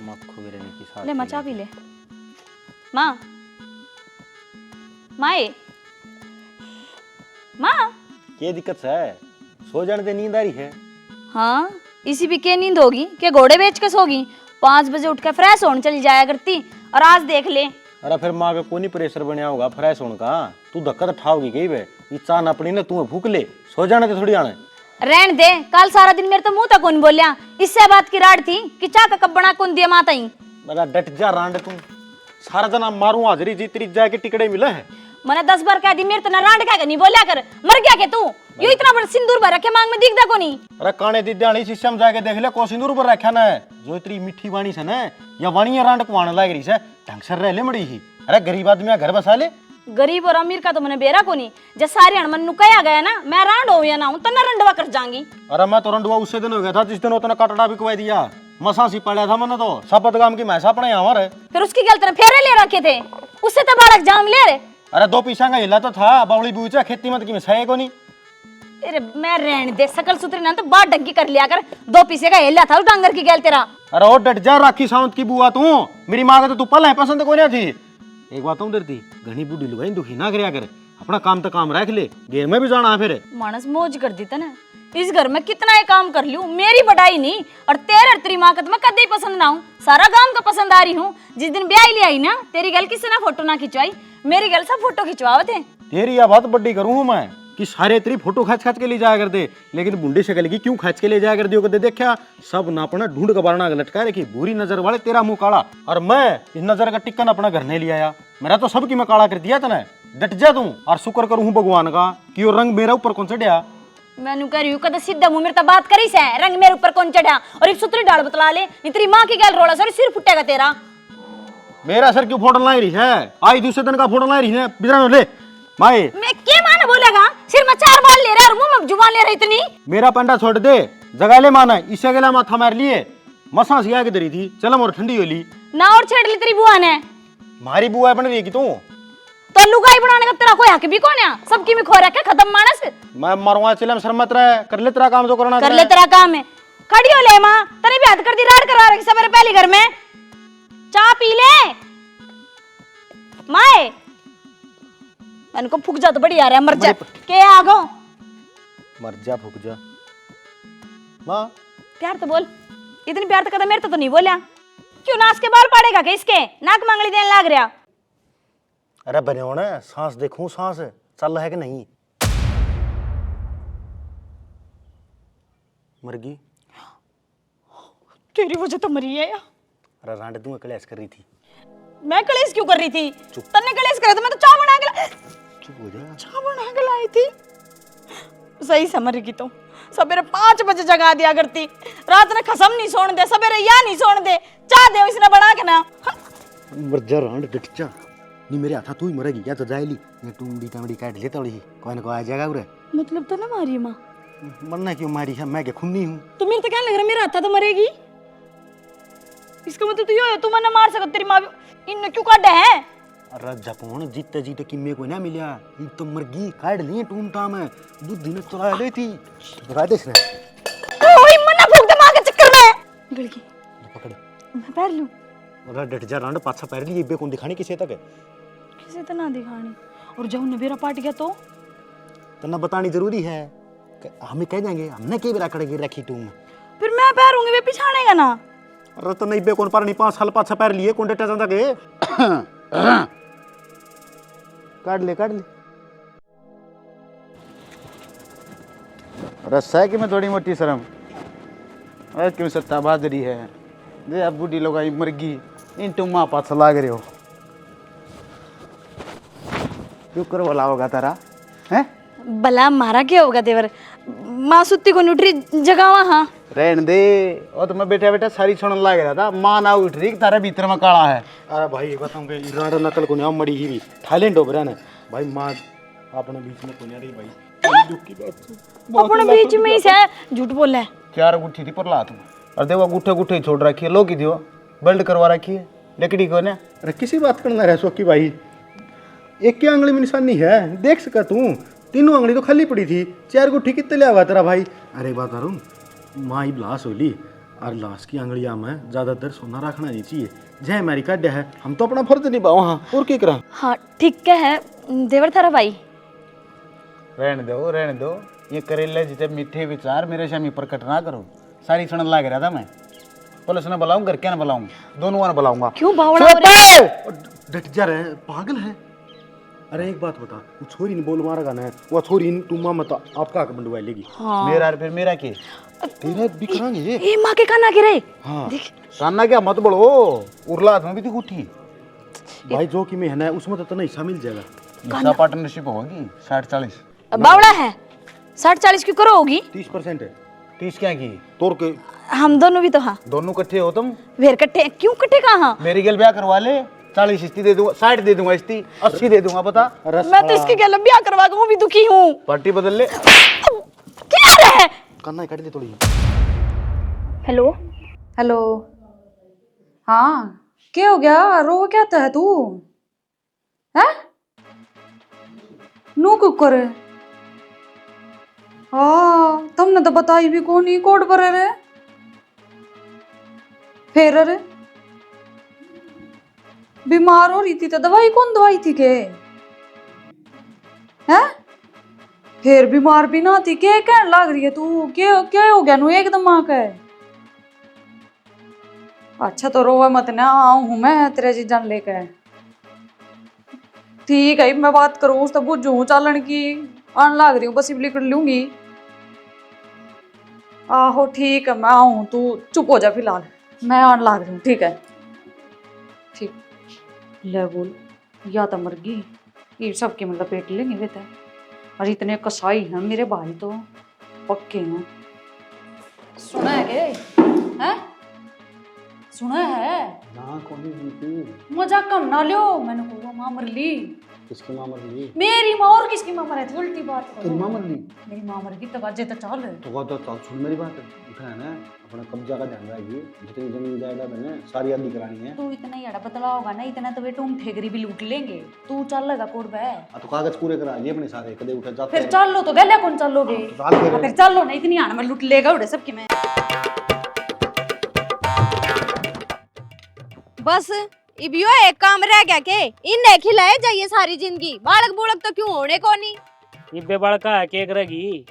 मक्खू भी रहने की साथ ले मचा भी ले माँ माए माँ ये दिक्कत है, सो जाने दे, नींद आ रही है। हाँ इसी भी के नींद होगी के घोड़े बेच के सोगी। 5 बजे उठ के फ्रेश होने चली जाया करती और आज देख ले। अरे फिर माँ का कोनी प्रेशर बनया होगा फ्रेश होने का, तू धक्का तो ठाओगी कहीं बे, ये चाह अपनी ना तुम्हें भूख ले, सो जाने दे थोड़ी आने। रहन दे, कल सारा दिन मेरे तो मुंह तक कौन बोलिया, इससे बात की राड थी कि चाह का कब बना कौन दिया माता ही। बड़ा डट जा रांड तू, सारा जना मारू हाजरी जीतरी जाके टिकड़े मिले है। मैंने 10 बार कह दी मेरे तो ना रांड क्या नहीं बोलिया कर, मर गया के तू यू इतना बड़ा सिंदूर भर रखे मांग में दिखदा को नहीं। अरे काने दिद्याणी सिस्टम जाके देख ले, को सिंदूर पर रखा ना जो इतनी मीठी वाणी से ना, या वाणी या रांड कुआने लाग रही से, ढंग से रह ले मड़ी ही। अरे गरीब आदमी घर बसा ले। गरीब और अमीर का तो मैंने बेरा को नहीं, जब सारे अणमन नु कया गया ना मैं रांड हो या ना हूं तना रंडवा कर जाऊंगी। अरे मैं तो रंडवा उससे दिन हो गया था जिस दिन उतना कटड़ा भी कुआ दिया, मसा सी पड़ा था मैंने तो शपथ गाम की मैसा पड़े हमारे। फिर उसकी गलत ने फेरे ले रखे थे, उससे तो बालक जाम ले रे। अरे 2 पैसा का हिला तो था, बावली बूचा खेती मत की में सहे को नहीं। अरे मैं रहने दे, सकल सूत्री ना तो बात डंकी कर लिया कर, 2 पैसे का हिला था डांगर की गैल तेरा। अरे ओ डट जा राखी सावंत की बुआ तू, मेरी मां का तो तू पहले पसंद को नहीं थी। एक बात उधर थी, घनी बूढ़ी लुगाई दुखी ना करया करे, अपना काम तो काम रख ले, घेर में भी जाना है फिर। मानस मौज कर दी था ना, इस घर में कितना ही काम कर लूं मेरी बढ़ाई नहीं, और तेरी माँ का तो मैं कदे पसंद ना हूँ, सारा गांव का पसंद आ रही हूँ। जिस दिन ब्याह ले आई ना तेरी गल किसी ना फोटो ना खिंचवाई, मेरी गल सब फोटो खिंचवावे थे। तेरी यह बात बड्डी करूँ मैं कि सारे तेरी फोटो खींच खींच के ले जाया करते, लेकिन बुंडी शक्ल की क्यों खींच के ले जाया कर दियो कदे देखा, सब नापना ढूंढ का बारना लटका रखी, बुरी नजर वाले तेरा मुंह काला, और मैं इस नजर का टिक्कन अपना घर नहीं ले आया। मेरा तो सबकी मैं काला कर दिया तने, डट जा तू, और शुक्र करूँ भगवान का कि वो रंग मेरा ऊपर कौन चढ़िया। मैंने कह रही हूँ कदा सीधा मुंह मेरे तो बात करी से, रंग मेरे ऊपर कौन चढ़ा, और एक सुतरी डाल बतला ले, नहीं तेरी माँ की गैल रोला सर सिर फुटेगा तेरा। मेरा सर क्यों फोटो लाई रही है, आई दूसरे दिन का फोटो लाई रही है, बिजरा ले माए। मैं क्या माना बोलेगा, सिर में 4 बाल ले रहा है और मुंह में जुबान ले रही इतनी। मेरा पंडा छोड़ दे, जगह ले माना, इससे अगला माथा मार लिए, मसा सिया के दरी थी, चलो मोर ठंडी होली ना और छेड़ ली तेरी बुआ ने। मारी बुआ बन रही की तू, तो लुगाई बनाने का तेरा कोई हक भी कौन है, सबकी में खो रखा खत्म मानस। मैं मरवा चलम शर्मत रहे, कर ले तेरा काम जो करना कर ले तेरा काम है, खड़ी हो ले माँ, तेरे भी हाथ कर दी राड करवा रखी सवेरे पहले घर में, चाय पी ले माए। मैंने को फूक जा तो बड़ी आ रहा है, मर जा के आगो, मर जा फूक जा माँ। प्यार तो बोल, इतनी प्यार तो कदा मेरे तो नहीं बोलिया, क्यों नाच के बाल पाड़ेगा के इसके, नाक मांगली देने लाग रहा। अरे बने हो ना, सांस देखूं सांस चल रहा है कि नहीं, मरगी तेरी वजह तो मरी है। अरे रांड तू कलेश कर रही थी, मैं कलेश क्यों कर रही थी, तन्ने कलेश करा तो मैं तो चाय बना के चुप हो जा, चाय बना के लाई थी। सही समझ रही तो सवेरे 5 बजे जगा दिया करती, रात ने खसम नहीं सोने दे, सवेरे या नहीं सोने दे, चाय दे इसने बना के ना। मर जा रांड डट जा, नहीं मेरे हाथा तू ही मरेगी क्या तो जाएली, ये टूमड़ी टमड़ी काट ले तोड़ी कोई ना कोई आ जाएगा उरे। मतलब तो ना मारी माँ, मरना क्यों मारी है, मैं क्या खूनी हूँ। तो मेरे तो क्या लग रहा है मेरा हाथा तो मरेगी, इसका मतलब तो ये है तू मैंने मार सकता, तेरी माँ इन क्यों काटे है। अरे जपोन जीते जीते किम्मे को ना मिला, ये तो मरगी काट लिए टूम टाम है, बुद्धि ने चुरा ले थी बता इसने। ओए मना फूक दे मां के चक्कर में, निकल गई पकड़ मैं पैर लूं। अरे डट जा रांड, पाछा पैर लिए बे कौन दिखानी किसे तक है, किसे तो ना दिखानी, और जब नबेरा पाट गया तो तना बतानी जरूरी है, हमें कह देंगे हमने के बेरा कड़गी रखी टूम, फिर मैं पैरूंगी वे पिछाड़ेगा ना। अरे तो नहीं बे कौन पर नहीं 5 साल पाछा पैर लिए कौन डटा जाता के काट ले काट ले। रस्सा है कि मैं थोड़ी मोटी शर्म, अरे क्यों सत्ता बाजरी है, जे अब बूढ़ी लोग आई मरगी इन टुम्मा पाछ लाग रहे हो, क्यों कर बोला होगा तारा हैं। भला मारा क्या होगा देवर, माँ सुत्ती को नुटरी जगावा। हाँ रहन दे, और तो मैं बैठा बैठा सारी सुनन लाग रहा था, माँ ना उठ रही तारा भीतर में काला है। अरे भाई बताऊंगा इराड नकल को नहीं मड़ी ही थाईलैंड डोबरा ने भाई, माँ अपने बीच में कोनी रही भाई, दुख की बात अपने बीच में ही से झूठ बोल रहा है। 4 गुट्ठी थी पर ला तुम, और देखो गुट्ठे गुट्ठे छोड़ रखी है, लो की दियो बेल्ट करवा रखी है लकड़ी को ना। अरे किसी बात करना रह सोकी भाई, एक की आंगली में निशानी है देख सका तू, 3 आंगली तो खाली पड़ी थी, 4 गुट्ठी कितने ले आवा तेरा भाई। अरे बात करूँ माँ ही ब्लास होली, और लाश की आंगड़िया में ज्यादातर सोना रखना नहीं चाहिए। जय हमारी का है, हम तो अपना फर्ज निभाओ। हाँ और क्या करा। हाँ ठीक है देवर थारा भाई। रहने दो ये करेले जितने मीठे विचार मेरे सामने प्रकट ना करो। सारी सुनन लाग रहा था मैं। पुलिस ने बुलाऊं, घर क्या ना बुलाऊं, दोनों ने बुलाऊंगा। क्यों बावड़ा हो रहा है? डट जा रहे पागल है। अरे एक बात बता, वो छोरी ने बोल मारा गाना है, वो छोरी तुम मत आपका हक मंडवा लेगी। हाँ। मेरा फिर मेरा के तेरा भी करांगे ये। ए माँ के काना गिरे। हाँ सामना क्या मत बोलो, उरला हाथ में भी तो उठी भाई जो कि में है ना उसमें तो नहीं हिस्सा मिल जाएगा। हिस्सा पार्टनरशिप होगी 60-40। बावड़ा है 60-40 क्यों करो होगी? 30% है। 30 क्या की तोड़ के हम दोनों भी तो हाँ दोनों इकट्ठे हो तुम। वेर कट्टे क्यों कट्टे कहाँ? मेरी गल ब्याह करवा ले, 40 इस्ती दे दूंगा, 60 दे दूंगा, इस्ती 80 दे दूंगा। बता मैं तो इसके गल ब्याह करवा के भी दुखी हूँ। पार्टी बदल ले। क्या है? करना ही काट ले थोड़ी। Hello hello. हाँ क्या हो गया, रो क्या है तू? है नू कुकर? हाँ तुमने तो बताई भी कौन ही कोड पर रे। फिर रे बीमार हो रही थी तो दवाई कौन दवाई थी के? हैं फिर बीमार भी ना थी के कहने लग रही है तू? क्या क्या हो गया नू एकदम आके? अच्छा तो रोवा मत ना, आऊं हूं मैं तेरे चीजा लेकर। ठीक है मैं बात करूं तो बुझू चालन की आन लाग रही हूँ, बस इबली कर लूंगी। आहो ठीक है मैं आऊं, तू चुप हो जा फिलहाल, मैं आन लाग रही हूँ। ठीक है ठीक। ले बोल या तो मर गई ये सबके मतलब पेट लेंगे वे तो। और इतने कसाई हैं मेरे भाई तो पक्के हैं। सुना है के? हैं सुना है ना कौन सी मजाक कम ना लियो। मैंने कहा माँ मर ली। किसकी मां मर गई? मेरी माँ और किसकी माँ मरे थी? उल्टी बात करो। तेरी मां मर गई मेरी माँ मर गई तब अजय तो चल। तो चल सुन मेरी बात। उठा है ना अपना कब्जा का ध्यान रखिए, जितनी जमीन जायदाद है ना सारी आदि करानी है। तू इतना ही अड़ा पतला होगा ना, इतना तो वे तुम ठेगरी भी लूट लेंगे। तू चल लगा कोड बे। तो कागज पूरे करा लिए अपने सारे, कदे उठा जाते फिर चल लो तो गले कौन चलोगे? चाल फिर। फिर चल लो ना, इतनी आना मैं लूट लेगा उड़े सबकी मैं। बस इबियो एक काम रह गया के इन्हें खिलाए जाइए सारी जिंदगी। बालक बुलक तो क्यों होने को नहीं? इब्बे बड़का है केक रगी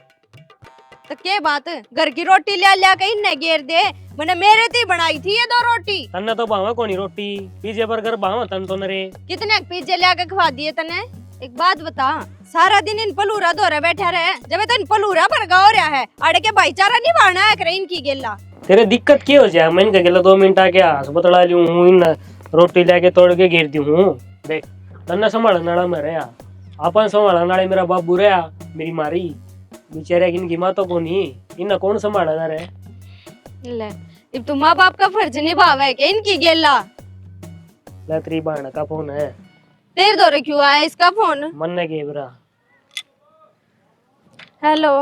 तो के बात घर की रोटी लिया लिया के इन्हें घेर दे। मैंने मेरे ती बनाई थी ये 2 रोटी। तन्ने तो भावा कोनी रोटी पिज्जे बर्गर भावा तन तो नरे। कितने पिज्जे लिया के खवा दिए तने? एक बात बता, सारा दिन इन पलूरा धोरे बैठा रहे जब तो इन पलूरा पर गाँव रहा है अड़े के भाईचारा नहीं बढ़ना है करे इनकी गेला। तेरे दिक्कत क्या हो जाए? मैंने कहा 2 मिनट आके अस्पताल ली हूँ, इन रोटी लेके तोड़ के घेर दी हूँ। देख तन्ने संभाल नाड़ा में रहा, अपन संभाला नाड़े मेरा बाबू रहा, मेरी मारी बेचारे इनकी माँ तो कोनी, इन्हें कौन संभाला रे? ले अब तुम माँ बाप का फर्ज निभावा है क्या इनकी गेला? ले तेरी बहन का फोन है। तेरे दौरे क्यों आया इसका फोन? मन ने घेबरा। हेलो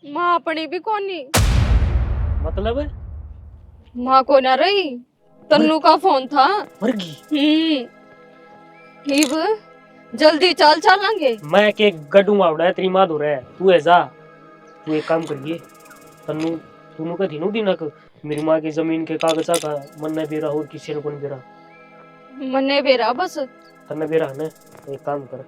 माँ अपनी भी कोनी मतलब माँ को ना रही, तन्नू का फोन था। मरगी हिब जल्दी चल चलेंगे। मैं के गडूंगा उड़ा तेरी माँ दो रहा, तू है जा। तू एक काम करिए तन्नू तूनु का दिनों दिनक मेरी माँ की जमीन के कागजा का मन ने बेरा और किसी ने कौन बेरा मन्ने बेरा बस तन्ने बेरा ने। एक काम कर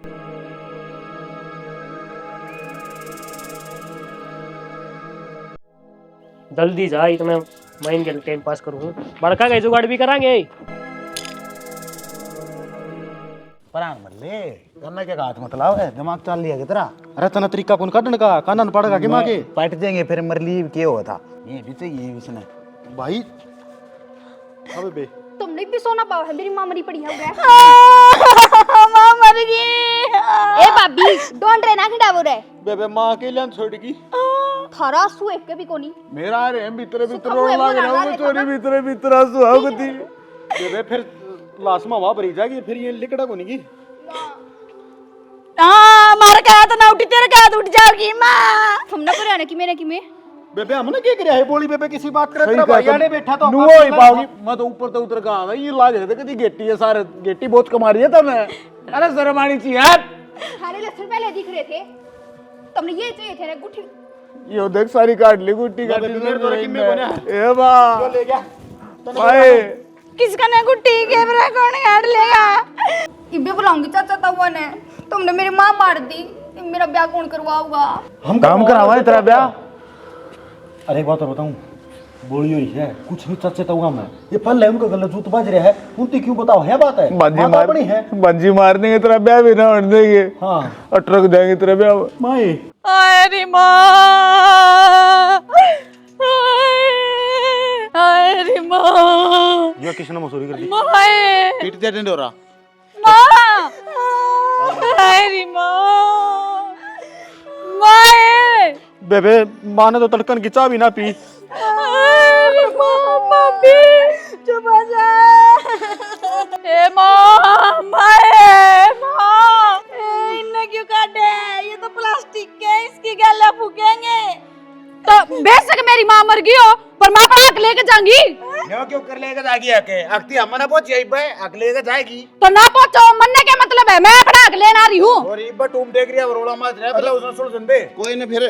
जल्दी जा, इतना मैं इनके टाइम पास करूँ। बड़का का जुगाड़ भी करांगे। परान मत ले, करना क्या हाथ मत लाओ है, दिमाग चल लिया कि तेरा। अरे तना तरीका कौन काटने का कानन पड़ेगा के मागे पट जाएंगे फिर मरली क्या हुआ था। ये भी चाहिए इसने भाई। अबे बे तुमने भी सोना पाओ है, मेरी माँ मरी पड़ी है। माँ मर गई। ए भाभी डोंट रे ना कि डाबो रे बेबे मां के लिए छोड़ की थारा सु एक के भी कोनी मेरा रे भीतर भीतर रोड लाग रहा हूं, चोरी भीतर आंसू आवती। बेबे फिर लाश में हवा भरी जाएगी, फिर ये लिकड़ा कोनी की। हाँ मार के हाथ ना उठी तेरे के हाथ उठ जाओगी माँ। तुमने पर आने की मैंने की मैं बेबे हमने क्या किया है? बोली बेबे किसी बात करे सही तेरा कहा भाई आने बैठा तो नुओ ही पाओगी। मैं तो ऊपर तो उतर का आ ये लाज रहता कदी गेटी है सारे गेटी बहुत कमा रही है तब। अरे शर्म आनी चाहिए यार। थारे लक्षण पहले दिख रहे थे, तुमने ये चाहिए थे ना गुठी यो देख सारी काट ली गुट्टी काट ली मेरे तो रखी में कोने ए बा ले गया भाई किसका ने गुट्टी कैमरा कौन काट लेगा? इबे बुलाऊंगी चाचा ताऊ ने। तुमने मेरी माँ मार दी, मेरा ब्याह कौन करवाऊगा? हम काम करावा है तेरा ब्याह। अरे एक बात और बताऊं, बोली हुई है कुछ नहीं चर्चे तो मैं ये पल है उनका गलत जूत बज रहा है उनकी क्यों बताओ है बात है बात अपनी है बाजी मार देंगे तेरा ब्याह भी ना होने देंगे। हाँ अटरक जाएंगे तेरा ब्याह। माए अरे माँ, अरे माँ, ये किसने मसूरी कर दी माए, पीट दे ढंडोरा। माँ, अरे माँ, माए, बेबे माँ ने तो तड़कन की चाय भी ना पी अरे माँ, मम्मी, चुप हो जा। ए माँ, माए, माँ, इन्हें क्यों काटे? ये तो प्लास्टिक के, इसकी गला फूकेंगे। तो बेशक मेरी माँ मर गई हो, पर माँ पर आग लेके जाऊंगी। क्यों कर लेगा जाएगी आके अक्ति हमने पहुंच यहीं पे आग लेके जाएगी। तो ना पहुंचो, मरने के मतलब है मैं अपना आग लेने आ रही हूँ। और एक बार तुम देख रही है रोड़ा मार रहा है पहले उसने सुन दे कोई ने फिर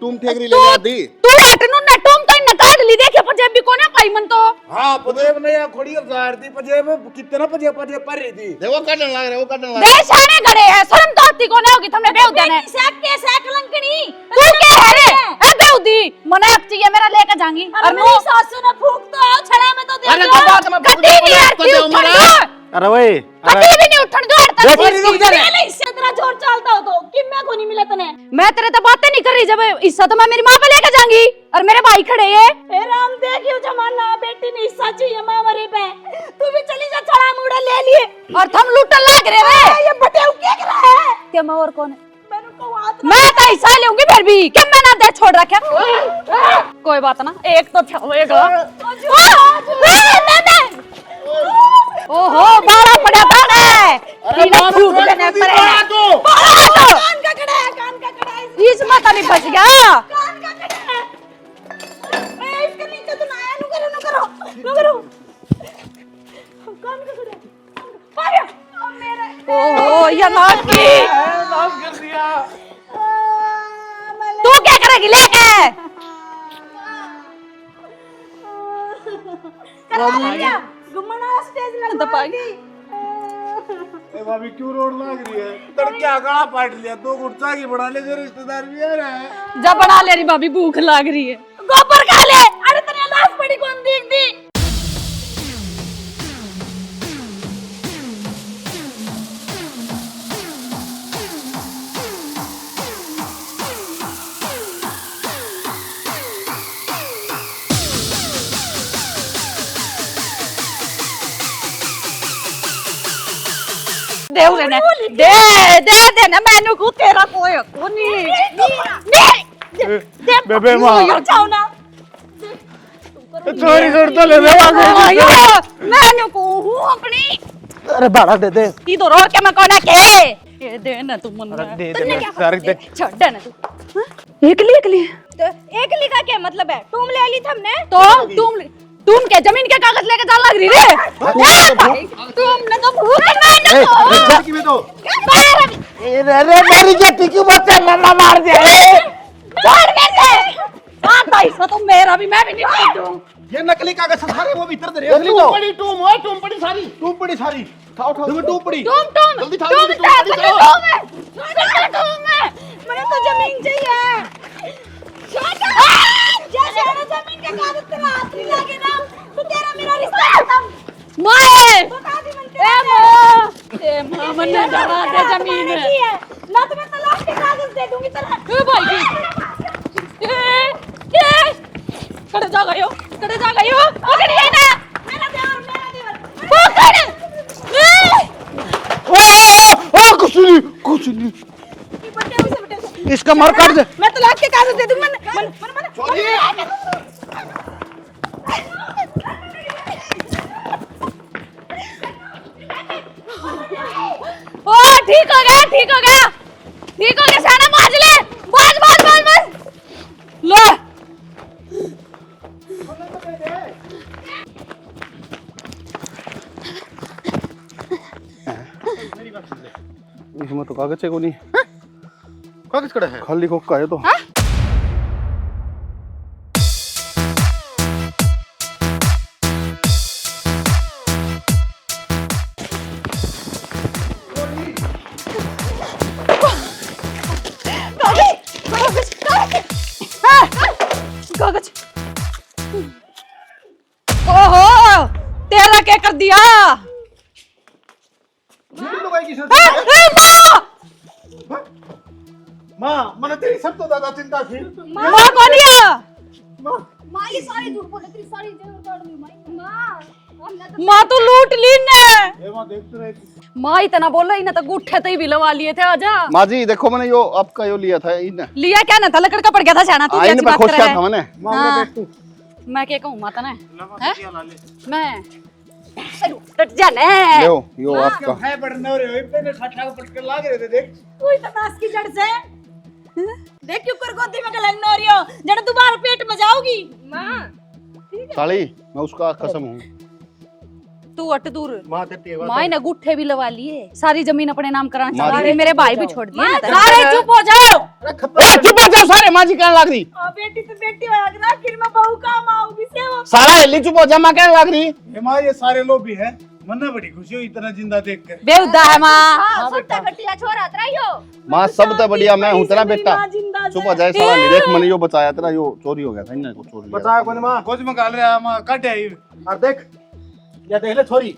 तुम ठेकरी तू ले दी। तू हटनु ना, तुम तो इन्हें काट ली देखे पंजाब भी कोने पाई मन तो। हां पजेब ने या खोड़ी उतार दी पजेब कितना पजेब पर रही थी देखो काटने लग रहा है वो काटने लग देश आने गड़े है, शर्म तो आती कोने होगी तुमने बेउदा ने। साक के साक लंकनी। तू के है रे ए बेउदी, मने अब चाहिए मेरा लेके जाऊंगी। अरे मेरी सासू ने फूक तो आओ, छड़ा में तो दे अरे दो। तो बात में कभी नहीं यार क्यों उठन अरे वही कभी भी नहीं उठन दो हड़ता पहले इससे तेरा जोर चलता हो तो किम्मे को नहीं मिला तने। मैं तेरे तो बातें नहीं कर रही, जब हिस्सा तो मैं मेरी माँ पे लेके जाऊंगी और मेरे भाई खड़े हैं। ए राम देखियो जमाना, बेटी ने हिस्सा चाहिए मां मरे पे। तू भी चली जा, छड़ा मुड़ा ले लिए और थम लूटन लाग रहे वे। ये बटेऊ क्या कर रहा है? क्या मैं और कौन है? मैंने को हाथ मैं तो हिस्सा लूंगी फिर भी, क्या मैं ना दे छोड़ रखा। कोई बात ना, एक तो छावेगा। ओहो बाड़ा पड़ा बाड़ा तीनों फूट देने पर है। कान का कड़ा है, कान का कड़ा है, इस माता नहीं फंस गया। कान का कड़ा है। ए इसके नीचे तो ना आया, नु करो कान का कड़ा है। पाया ओ मेरे ओहो ये नाकी नाश कर दिया। तू क्या करेगी लेके? गुम्मना स्टेज लग दबागी। ए भाभी क्यों रोड लाग रही है तड़के गला पाट लिया तो गुटचा की बड़ा ले जो रिश्तेदार भी आ रहा है। जब बना ले रही भाभी, भूख लाग रही है। गोबर खा ले। अरे तेरे लाश पड़ी कौन देख दी? दे उसे ने दे दे दे ना मैनू को तेरा कोई कोनी बेबे मां यो जाओ ना। चोरी छोड़ तो ले दे आयो मैनू को हूं अपनी। अरे बाड़ा दे दे इधर रो के मैं कोना के ये दे ना तू मन दे दे सारे दे छोड़ दे ना तू। एकली एकली तो एक लिखा क्या मतलब है? तुम ले ली हमने तो तुम क्या जमीन के कागज लेके जा लग रही रे? तुमने तो भूत मैंने की में तो अरे मेरी जट्टी क्यों बच्चा नल्ला मार दिया छोड़ मेरे आता हिस्सा तो मेरा भी, मैं भी नहीं पीटूं। ये नकली कागज सारे वो भीतर दे रहे हो टूम पड़ी सारी खाओ देखो टूम पड़ी तुम जल्दी तुम खाओ, जल्दी खाओ, मुझे तो जमीन चाहिए। जैसे ना जमीन के कागज तेरा हाथ नहीं लगे ना तो तेरा मेरा रिश्ता खत्म। माए बता दी मन ए मां मन्ने डरा दे जमीन है ना तो मैं तलाक के कागज दे दूंगी तेरा। ए भाई ए कड़े जा गयो पकड़ ये ना मेरा देवर पकड़ ओ कुछ नहीं ये बटे उसे बटे इसका मार काट दे। मैं तलाक के कागज दे दूंगी। मन ओ ठीक हो गया साना माज ले माज लो इसमें तो कागज है को नहीं कागज कड़ा है खाली खोखा है तो कागज। ओहो तेरा क्या कर दिया? माँ मैंने तेरी सब तो ज्यादा चिंता थी। माँ कौन है? माँ ये सारी झूठ बोल रही, तेरी सारी इज्जत उतार दूंगी माँ। हमने तो माँ तो लूट ली ने। ये माँ देख तो रही थी। माँ इतना बोल रही ना तो गुट्ठे तो ही भी लवा लिए थे। आजा माँ जी देखो मैंने यो आपका यो लिया था इन लिया क्या ना था, लकड़ का पड़ गया था जाना। तू आइन कैसी पे बात खुश कर किया रहा था है? मैंने। हाँ। मैं क्या कहूँ माता ने? मैं टट जाने लो यो आपका है पढ़ने हो रहे हो इतने खाटा को पटके लाग रहे थे देख। कोई तो नाश की जड़ से देख क्यों कर गोदी में गलन हो रही हो, जड़ दोबारा पेट में जाओगी। साली मैं उसका कसम हूँ। तू अट दूर। माँ तेरी माँ ने गुट्ठे भी लवा लिए, सारी जमीन अपने नाम कराना माँ चाह जी। रही, मेरे भाई भी छोड़ दिए। सारे चुप हो जाओ। चुप हो जाओ सारे, माँ जी कहने लग रही। बेटी तो बेटी हो ना, आखिर में बहू काम आओगी सेवा। सारा हिल्ली चुप हो जा, माँ कहने लग रही। ये माँ ये सारे लोग भी है, मन्ना बड़ी खुशी हुई इतना जिंदा देख कर। बेहुदा है माँ। हाँ सुट्टा कटिया छोरा त्राइयो। माँ सब तो बढ़िया, मैं हूँ तेरा बेटा। चुप हो जाए साला, देख मैंने यो बचाया तेरा, यो चोरी हो गया था इन्हें को चोरी लिया। बताया कौन माँ? कुछ में गाल रहा माँ काटे आई। और देख या देख ले छोरी,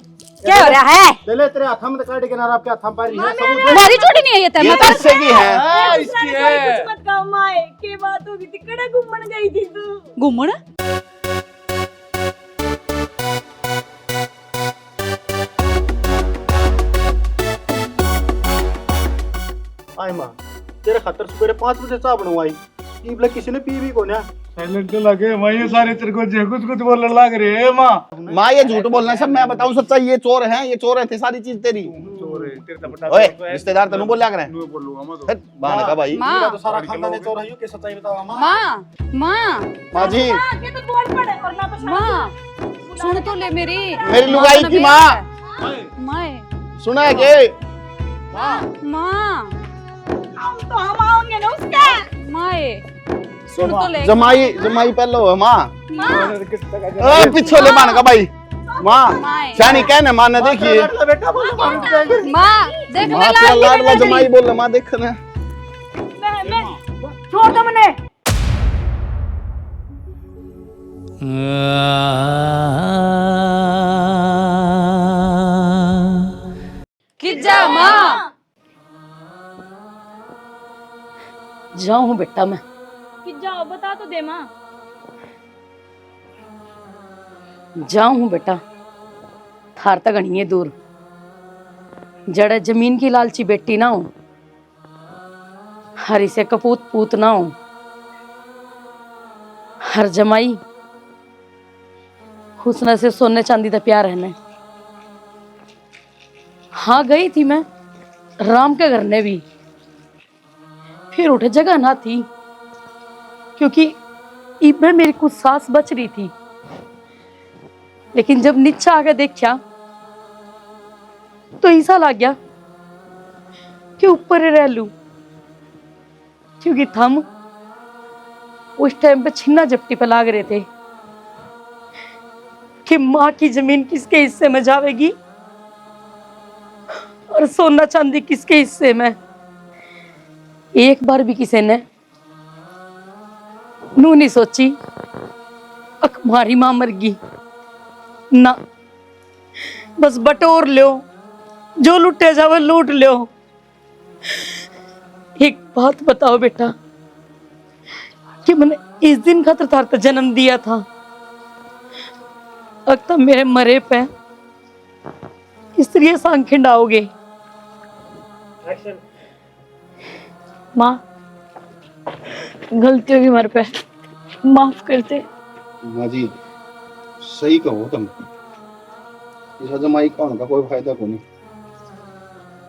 क्या हो रहा है? ले ले तेरे हाथ में तो काटे के ना आपके हाथ में पारी है सबूत। तुम्हारी छोटी नहीं है ये ये तो। किससे की है? हाँ, इसकी है। कुछ मत कहो माए, के बात होगी थी, कड़ा घूमने गई थी तू। घूमन आई माँ तेरे खातर सुबह 5 बजे चाय बनवाई, ई बोले किसी ने पी भी को ना। साइलेंट तो लगे माँ ये सारे तेरे को कुछ कुछ बोलने लग रहे हैं माँ। माँ ये झूठ बोलना है सब, मैं बताऊँ सच्चाई, ये चोर है, ये चोर है थे सारी चीज तेरी। चोर है तेरे तो बता। ओए रिश्तेदार तेनू बोल लग रहे मैं बोलूंगा मैं तो। हैं बाण का भाई। माँ तो सारा खानदान चोर है, के सच्चाई बताओ माँ। माँ माँ माँ जी आगे तो बोल पड़े और ना पछाड़। माँ सुन तो ले मेरी लुगाई की माँ। माँ सुना है के? माँ तो हम आओगे ना उसके। माँ सुन तो ले। जमाई जमाई पहले हो माँ। माँ पीछे ले बाण का भाई। माँ माँ शानी कहने माँ ने देखिए। माँ देख माँ तेरा लाडला जमाई बोल रहा, माँ देख ना। छोड़ दो मने। कि जा माँ। जाऊँ बेटा मैं। कि जाओ बता तो दे माँ। जाऊँ बेटा, थार तक गणिए दूर। जड़े जमीन की लालची बेटी ना हो, हरी से कपूत पूत ना हो, हर जमाई हुस्न से सोने चांदी का प्यार है ने। हाँ गई थी मैं राम के घर ने भी, फिर उठे जगह ना थी, क्योंकि इब में मेरी कुछ सांस बच रही थी। लेकिन जब नीचे आके देखा तो ऐसा लग गया कि ऊपर ही रह लूं, क्योंकि थम उस टाइम पे छिन्ना झपटी पे लाग रहे थे कि माँ की जमीन किसके हिस्से में जाएगी और सोना चांदी किसके हिस्से में। एक बार भी किसी ने नू नहीं सोची अक हमारी मां मर गई ना, बस बटोर लो, जो लुटे जावे लूट लो। एक बात बताओ बेटा कि मैंने इस दिन खातर थार पे जन्म दिया था, अब तक मेरे मरे पे इसलिए सांग खिंडाओगे। माँ गलती होगी हमारे पे, माफ करते। माँ जी सही कहो तुम, इस जमाई का होने का कोई फायदा को नहीं,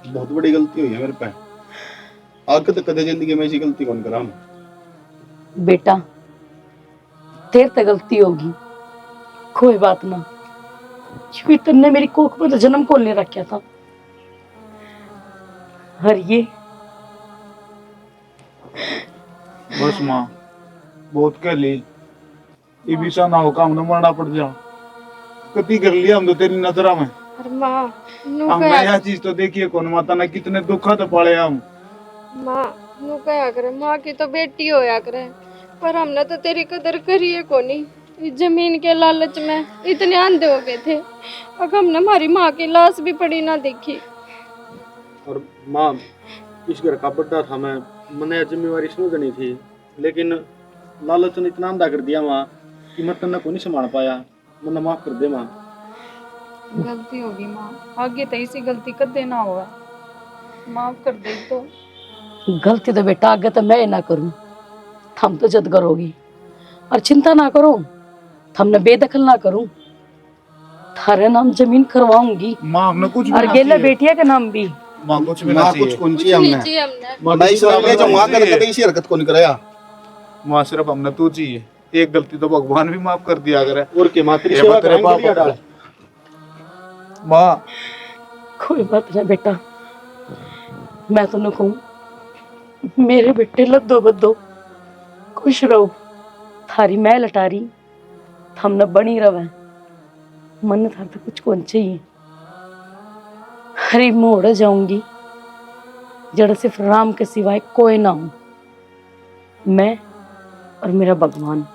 बहुत बड़ी गलती हुई है मेरे पे। आगे तक कदे जिंदगी में ऐसी गलती कौन करा। बेटा तेरे तो गलती होगी, कोई बात ना, क्योंकि तुमने मेरी कोख में तो जन्म को ले रखा था। और ये बस माँ बहुत कह ली, ये भी ना हो काम न मरना पड़ जा। कति कर लिया हम तो तेरी नजरा में। अरे माँ नू हम कया यह चीज तो देखिए कौन माता ने कितने दुखा तो पाले हम। माँ नू कया करे, माँ की तो बेटी होया करे, पर हमने तो तेरी कदर करी है कोनी। इस जमीन के लालच में इतने अंधे हो गए थे, अब हमने हमारी माँ की लाश भी पड़ी ना देखी। और माँ, इस घर का बड्डा था मैं, मैंने जिम्मेवारी समझनी थी, लेकिन लालच ने इतना अंधा कर दिया माँ कि मैं तन्ना को नहीं संभाल पाया। मैंने माफ कर दे माँ। गलती होगी माँ, आगे तो इसी गलती कदे ना होगा, माफ कर दे। तो गलती तो बेटा आगे तो मैं ना करूं, थम तो जद करोगी। और चिंता ना करो, थमने बेदखल ना करूं, थारे नाम जमीन करवाऊंगी माँ हमने कुछ भी और ना गेला चाहिए। बेटिया के नाम भी। माँ कुछ भी ना माँ कुछ चाहिए। कौन चाहिए हमने जी हमने मैं इसलिए जो माँ कर कभी इसी हरकत को नहीं कराया। माँ सिर्फ हमने तू चाहिए, एक गलती तो भगवान भी माफ कर दिया करे। और के माँ तेरी ये सेवा बात तेरे करेंगे पापा डाल। माँ कोई बात नहीं बेटा, मैं तो कहूं मेरे बेटे लद्दो बद्दो खुश रहो, थारी मैं लटारी थमने बनी रवे, मन थार तो कुछ कौन चाहिए। हरी मोड़ जाऊंगी जड़ सिर्फ राम के सिवाय कोई ना हो, मैं और मेरा भगवान।